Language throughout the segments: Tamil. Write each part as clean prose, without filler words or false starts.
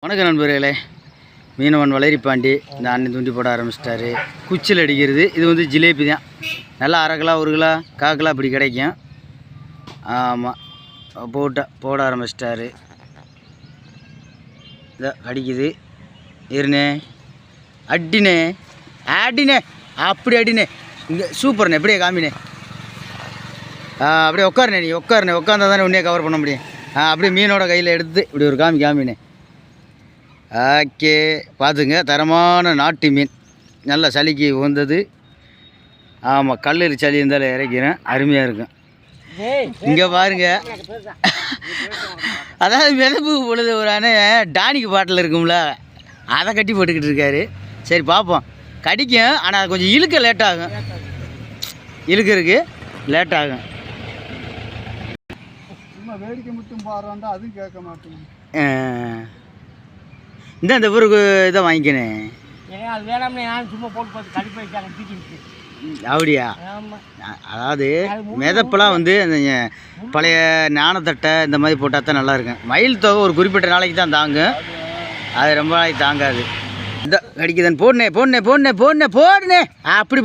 வணக்கம் நண்பர்களே. மீனவன் வளரிப்பாண்டி இந்த அண்ணன் தூண்டி போட ஆரம்பிச்சிட்டாரு. குச்சில் அடிக்கிறது இது வந்து ஜிலேபி தான். நல்லா அரை கிலோ 1 கிலோ 1/4 கிலோ அப்படி கிடைக்கும். ஆமாம், போட ஆரம்பிச்சிட்டாரு. இதை அடிக்குது. இருண்ணே, அடினே ஆடினே, அப்படி அடினே. இங்கே சூப்பர்ண்ணே, எப்படியே காமினே. அப்படியே உட்காருண்ணே, நீ உட்காந்தா தானே உன்னே கவர் பண்ண முடியும். அப்படியே மீனோட கையில் எடுத்து இப்படி ஒரு காமினே. ஓகே, பார்த்துங்க, தரமான நாட்டு மீன், நல்ல சளிக்கு உகந்தது. ஆமாம், கல்லூரி சளி இருந்தாலும் இறக்கிறேன், அருமையாக இருக்கும். இங்கே பாருங்க, அதாவது மிதப்பு பொழுது ஒரு அண்ணன் டானிக்கு பாட்டில் இருக்கும்ல, அதை கட்டி போட்டுக்கிட்டு இருக்காரு. சரி பார்ப்போம், கடிக்கும். ஆனால் கொஞ்சம் இழுக்க லேட்டாகும், இழுக்கிறதுக்கு லேட்டாகும். வேடிக்கை மட்டும் பாடுறாண்டா, அதுவும் கேட்க மாட்டேங்க. இந்த ஊருக்கு இதை வாங்கிக்கணேன். அது வேணாம்னே, நான் சும்மா போட்டு பார்த்து கடிப்பு வச்சாங்க தூக்கிட்டு. அப்படியா? அதாவது மிதப்பெல்லாம் வந்து அந்த பழைய ஞானத்தட்டை இந்த மாதிரி போட்டால் தான் நல்லா இருக்கும். மயில் தொகை ஒரு குறிப்பிட்ட நாளைக்கு தான் தாங்கும், அது ரொம்ப நாளைக்கு தாங்காது. இந்த கடிக்குதான் போடனே அப்படி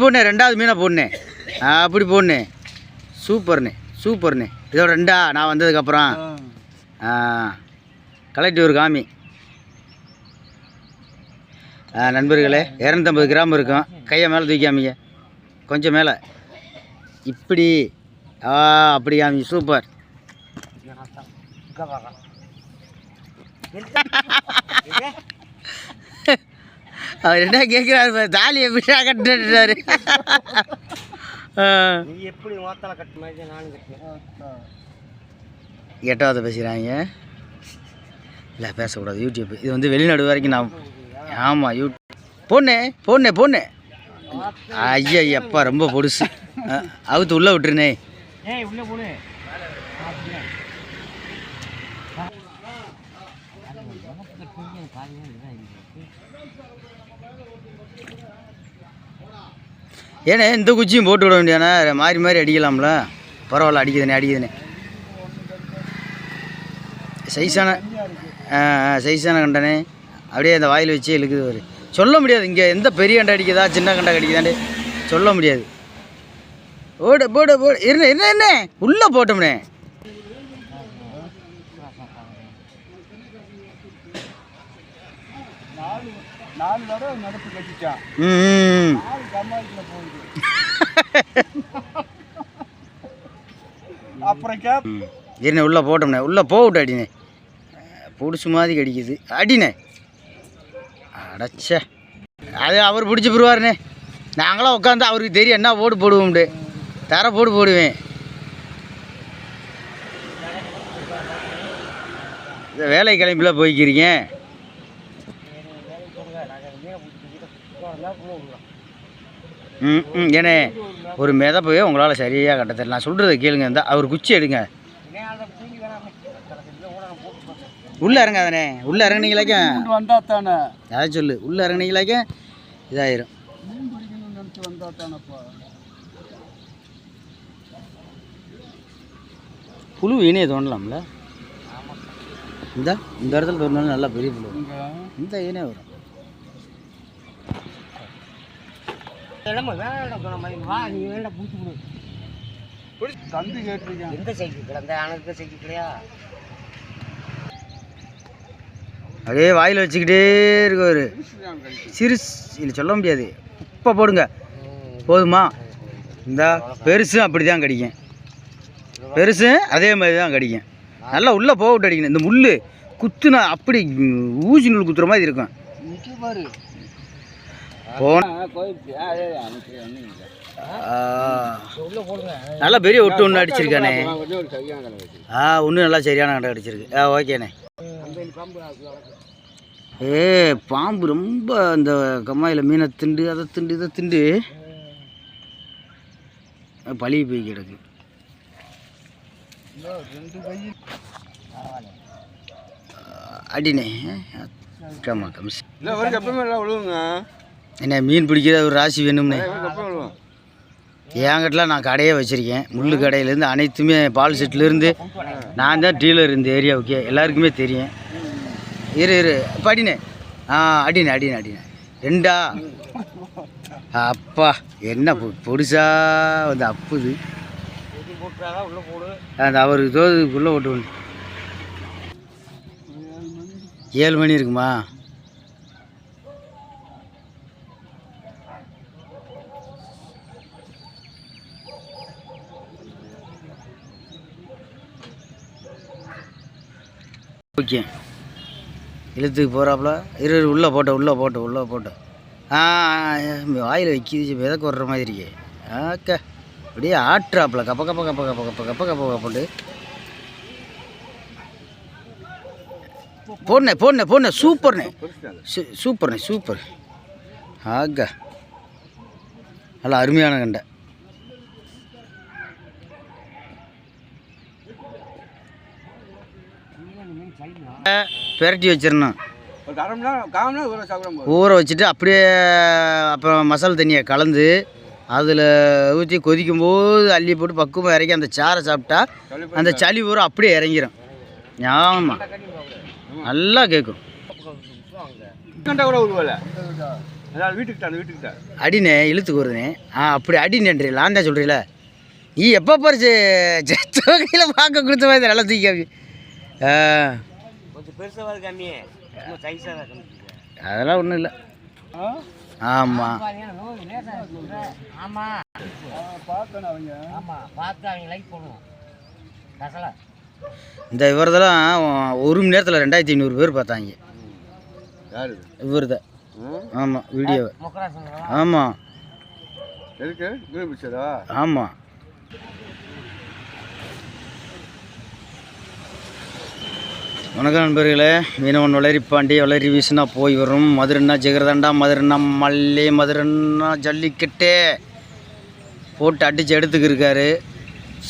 போடனே. 2வது மீனை போடனே, அப்படி போடனே. சூப்பர்ண்ணே. இதோட 2 நான் வந்ததுக்கப்புறம் கலெக்டிவ் ஒரு காமி. நண்பர்களே, 250 கிராம் இருக்கும். கையை மேலே தூக்காமிங்க, கொஞ்சம் மேலே இப்படி. அப்படி காமிங்க, சூப்பர். அவர் என்ன கேட்குறாரு, தாலியை விட்டா கட்டுறாரு. எப்படி மாத்தால கட்டு மாதிரி நானும் கட்டுறேன். 8வது பேசுகிறாங்க. இல்லை, பேசக்கூடாது, யூடியூப் இது வந்து வெளிநாடு வரைக்கும் நான். ஆமாம், போடனே. ஐயா எப்பா ரொம்ப பொடுசு. அவுத்து உள்ளே விட்டுருனே. ஏண்ணே, இந்த குச்சியும் போட்டு விட வேண்டியானே, மாறி அடிக்கலாம்ல. பரவாயில்ல, அடிக்குதுண்ணே. சைஸான கண்டனே. அப்படியே அந்த வாயில் வச்சு இழுக்குது. ஒரு சொல்ல முடியாது, இங்கே எந்த பெரிய கண்டை அடிக்குதா சின்ன கண்டை கடிக்குதாண்டே சொல்ல முடியாது. போடு என்ன உள்ளே போட்டோம்னே. இருண்ணே, உள்ளே போட்டோம்னே. உள்ளே போட்டு அடினே, பிடிச்சி மாதிரி கடிக்குது. அடினே, அடைச்ச அது அவர் பிடிச்சி போடுவாருண்ணே. நாங்களாம் உட்காந்து அவருக்கு தெரியும் என்ன போடுவோம்ட்டு போடுவேன். இந்த வேலை கிளம்பில போய்க்கிறீங்க. ஏண்ணே, ஒரு மிதப்பவே உங்களால் சரியாக கட்ட தெரியல. நான் சொல்கிறத கேளுங்க. இருந்தால் அவர் குச்சி எடுங்க. உள்ளே இறங்காதானே, உள்ளே இறங்கினீங்களாக்க வந்தா தானே. அதை சொல்லு, உள்ளே இறங்கினீங்களாக்க இதாயிரும். புழு இணையை தோணலாம்ல. இந்த இடத்துல தோணாலும் நல்லா பெரிய புழு. இந்த இணைய வரும். தந்து கேட்டிருக்கேன். எந்த சைக்கிள் கிடந்த சைக்கிள் கிடையா? அப்படியே வாயில் வச்சுக்கிட்டே இருக்காரு. சிறுசு இல்லை, சொல்ல முடியாது. இப்போ போடுங்க போதுமா. இந்த பெருசும் அப்படி தான் கடிக்கும், பெருசும் அதே மாதிரி தான் கடிக்கும். நல்லா உள்ளே போட்டு அடிக்கணும். இந்த முள் குத்துனா அப்படி ஊசி நூல் குத்துற மாதிரி இருக்கும். நல்லா பெரிய ஒட்டு ஒன்று அடிச்சிருக்கானே. ஒன்று நல்லா சரியான கண்டை அடிச்சிருக்கு. ஓகேண்ணே. பாம்பு ரொம்ப அந்த கம்மாயில் மீனை திண்டு அதை திண்டு இதை திண்டு பழகி போய் கிடக்கு. அடினே என்ன மீன் பிடிக்கிற ஒரு ராசி வேணும்னே. என்கிட்டலாம் நான் கடையே வச்சுருக்கேன். முள் கடையிலேருந்து அனைத்துமே பால் செட்லேருந்து நான் தான் டீலர் இந்த ஏரியாவுக்கே, எல்லாருக்குமே தெரியும். இரு இப்போ அடினே. அடினே 2 அப்பா என்ன பொடிசா வந்து அப்புது. உள்ள போடு. அந்த அவருக்கு தோதுக்குள்ளே ஓட்டு 7 மணி இருக்குமா? ஓகே இழுத்துக்கு போகிறாப்புல. உள்ளே போட்ட வாயில் வைக்கிது விதக்கு வர்ற மாதிரி இருக்கே. ஆக்கா அப்படியே ஆட்டுறாப்புல கப்ப போடணே சூப்பர்ண்ணே சூப்பர். ஆக்கா நல்லா அருமையான கண்டை. பெரட்டி வச்சிடணும். ஊற வச்சுட்டு அப்படியே அப்புறம் மசாலா தண்ணியை கலந்து அதில் ஊற்றி கொதிக்கும்போது அள்ளி போட்டு பக்குவமாக இறக்கி அந்த சாரை சாப்பிட்டா அந்த சளி ஊரம் அப்படியே இறங்கிடும். ஆமாம் நல்லா கேட்கும். அடினே இழுத்துக்கு வருதுனே. அப்படி அடினேன்றீங்களா? நான் தான் சொல்கிறீங்களா? நீ எப்போ பறிச்சு தொகையில் பார்க்க கொடுத்த மாதிரி நல்லா தூக்கி அதெல்லாம் ஒன்றும் இல்லை. ஆமாம் இந்த இவர்தெல்லாம் 1 மணி நேரத்தில் 2500 பேர் பார்த்தாங்க. இவர் தான். ஆமாம் வீடியோவை. ஆமாம் ஆமாம் வணக்கம் நண்பர்களே. மீனவன் வளரிப்பாண்டி வளரி வீசுனா போய் வரும். மதுரைன்னா ஜெகரதாண்டா, மதுரைன்னா மல்லி, மதுரைன்னா ஜல்லிக்கட்டு போட்டு அடித்து எடுத்துக்கிருக்காரு.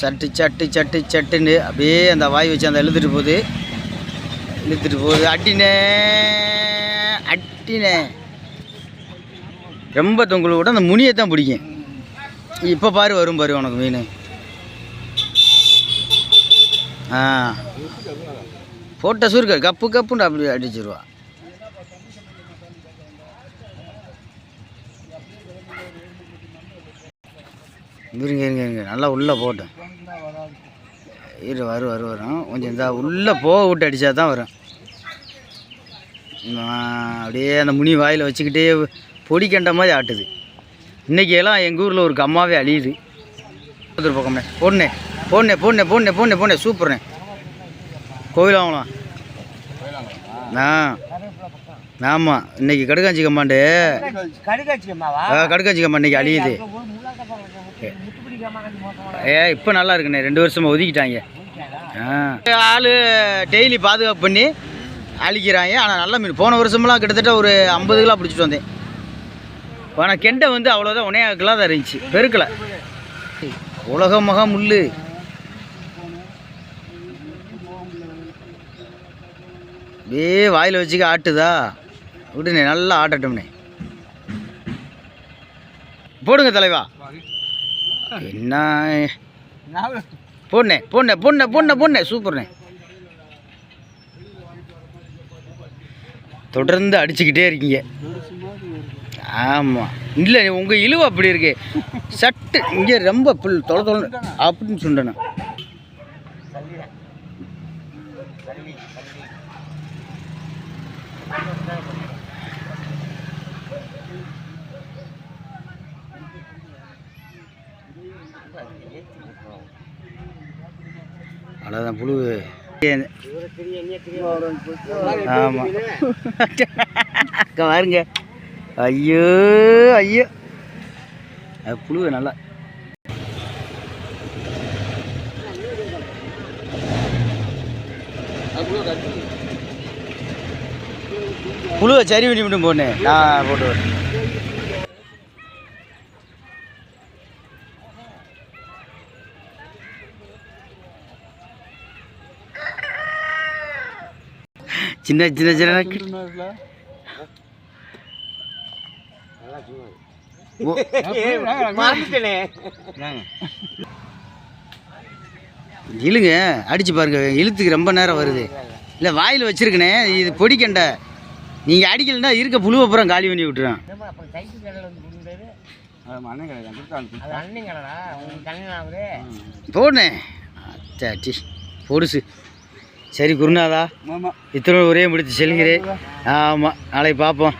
சட்டுன்னு அப்படியே அந்த வாய் வச்சு அந்த இழுத்துட்டு போகுது. அட்டினே ரொம்ப தொங்கல் விட அந்த முனியை தான் பிடிக்கும். இப்போ வரும் பாரு உனக்கு மீன். போட்ட சுருக்க கப்புன்னு அப்படி அடிச்சிருவா. இருங்க நல்லா உள்ளே போட்டேன். வரும் கொஞ்சம் இந்த உள்ளே போக விட்டு அடித்தா தான் வரும். அப்படியே அந்த முனி வாயில் வச்சுக்கிட்டே பொடி கண்ட மாதிரி ஆட்டுது. இன்றைக்கெல்லாம் எங்கள் ஊரில் ஒரு கம்மாவே அழியுது. பக்கமே போடனே சூப்பர்ண்ணே. கோவில் வாங்கலாம். ஆமாம் இன்னைக்கு கடுக்காஞ்சி கம்மாண்டு இன்னைக்கு அழியுது. இப்போ நல்லா இருக்குண்ணே. 2 வருஷமாக ஒதுக்கிட்டாங்க. ஆள் டெய்லி பாதுகாப்பு பண்ணி அழிக்கிறாங்க. ஆனால் நல்ல மீன். போன வருஷமெல்லாம் கிட்டத்தட்ட ஒரு 50 கிலோ பிடிச்சிட்டு வந்தேன். ஆனால் கெண்டை வந்து அவ்வளோதான் 1.5 கிலோ தான் இருந்துச்சு. பெருக்கலை. உலக மகா முள்ளு. அப்படியே வாயில் வச்சுக்க ஆட்டுதா விட்டுனே. நல்லா ஆட்டட்டும்னே. போடுங்க தலைவா. என்ன போடனே சூப்பர்ண்ணே. தொடர்ந்து அடிச்சுக்கிட்டே இருக்கீங்க. ஆமாம் இல்லை உங்கள் இழுவு அப்படி இருக்கு. சட்டு இங்கே ரொம்ப தொலை அப்படின்னு சொன்னேன். அவ்வளோதான் புழு. ஆமாம் பாருங்க. ஐயோ புழுவை நல்லா புழுவை சரி பண்ணி மட்டும் போனேன். நான் போட்டு வரேன். சின்ன இழுங்க அடிச்சு பாருங்க. இழுத்துக்கு ரொம்ப நேரம் வருது. இல்லை வாயில் வச்சிருக்கனே, இது பொடிக்கண்டை. நீங்கள் அடிக்கலைன்னா இருக்க புழுவை பூரா காலி பண்ணி விட்டுறேன். என்னம்மா அப்புறம் சைக்கிள் கடையில் வந்து கொடுக்குறாரு? அது அண்ணன் கடை தான் கொடுத்தாங்க. அது அண்ணன் கடைடா, உங்களுக்கு கண்ணன் அவரு. போடுனே டி பொடுசு. சரி குருநாதா, ஆமாம் இத்தனை ஒரே முடித்து செல்கிறேன். ஆமாம், நாளைக்கு பார்ப்போம்.